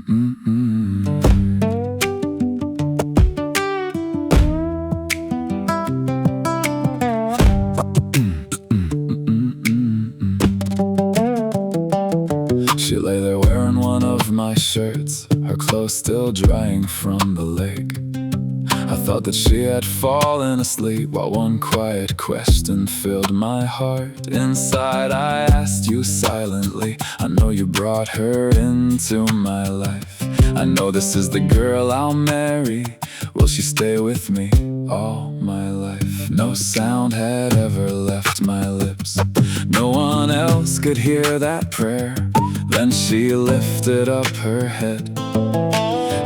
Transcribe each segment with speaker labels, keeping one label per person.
Speaker 1: She lay there wearing one of my shirts, her clothes still drying from the lake. I thought that she had fallen asleep while one quiet question filled my heart. Inside I asked you silently, I know you brought her into my life. I know this is the girl I'll marry. Will she stay with me all my life? No sound had ever left my lips. No one else could hear that prayer. Then she lifted up her head,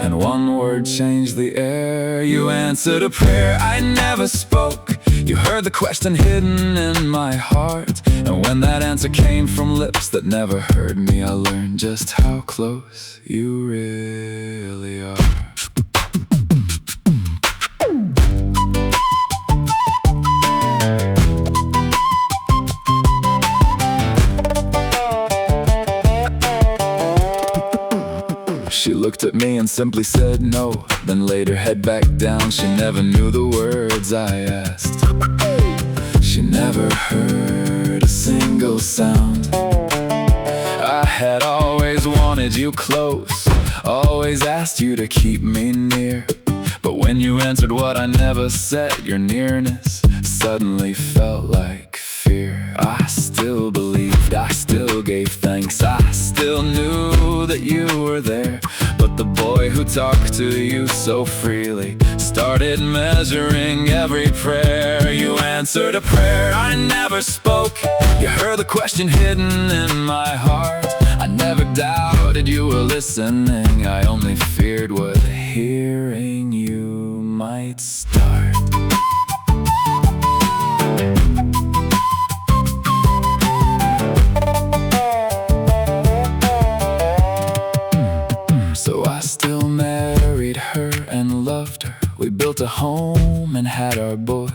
Speaker 1: and one word changed the air. You answered a prayer I never spoke. You heard the question hidden in my heart. And when that answer came from lips that never heard me, I learned just how close you really are. She looked at me and simply said no, then laid her head back down. She never knew the words I asked. She never heard a single sound. I had always wanted you close, always asked you to keep me near. But when you answered what I never said, your nearness suddenly felt like fear. I still believed, I still gave thanks, I still knew that you were there. But the boy who talked to you so freely started measuring every prayer. You answered a prayer I never spoke. You heard the question hidden in my heart. I never doubted you were listening. I only feared what hearing you might start. So I still married her and loved her. We built a home and had our boy.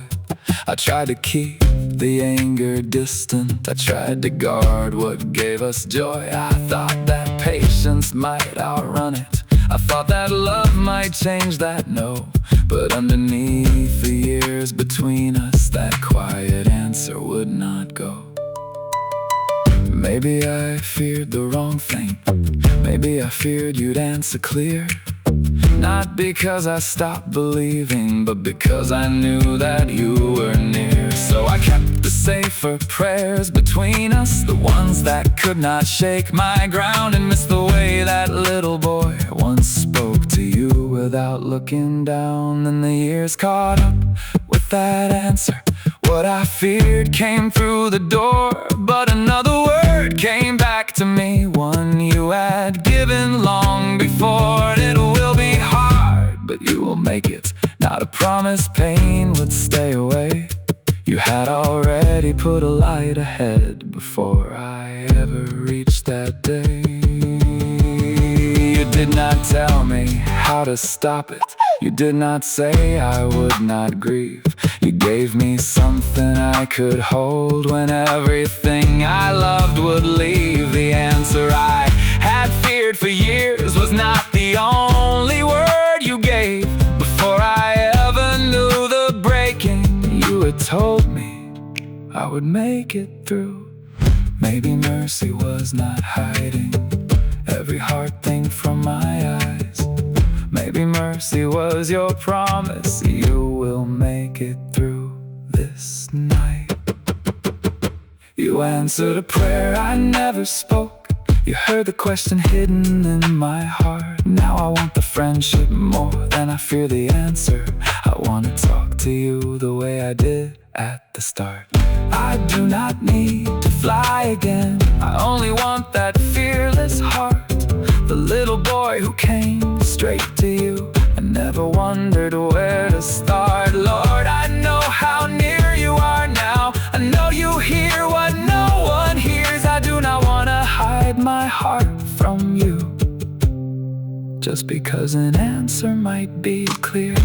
Speaker 1: I tried to keep the anger distant. I tried to guard what gave us joy. I thought that patience might outrun it. I thought that love might change that, no. But underneath the years between us, that quiet answer would not go. Maybe I feared the wrong thing. Maybe I feared you'd answer clear. Not because I stopped believing, but because I knew that you were near. So I kept the safer prayers between us, the ones that could not shake my ground, and missed the way that little boy once spoke to you without looking down. Then the years caught up with that answer. What I feared came through the door, but another word came back to me, one you had given long before. It will be hard, but you will make it. Not a promise pain would stay away. You had already put a light ahead before I ever reached that day. You did not tell me how to stop it. You did not say I would not grieve. You gave me something I could hold when everything I loved would leave. The answer I had feared for years was not the only word you gave. Before I ever knew the breaking, you had told me I would make it through. Maybe mercy was not hiding every hard thing from my eyes. Maybe mercy was your promise, you will make it through this night. You answered a prayer I never spoke. You heard the question hidden in my heart. Now I want the friendship more than I fear the answer. I want to talk to you the way I did at the start. I do not need to fly again. I only want that fearless heart. The little boy who came straight to you and never wondered where to start. Lord, I know how near you are now. I know you hear what no one hears. I do not want to hide my heart from you, just because an answer might be clear.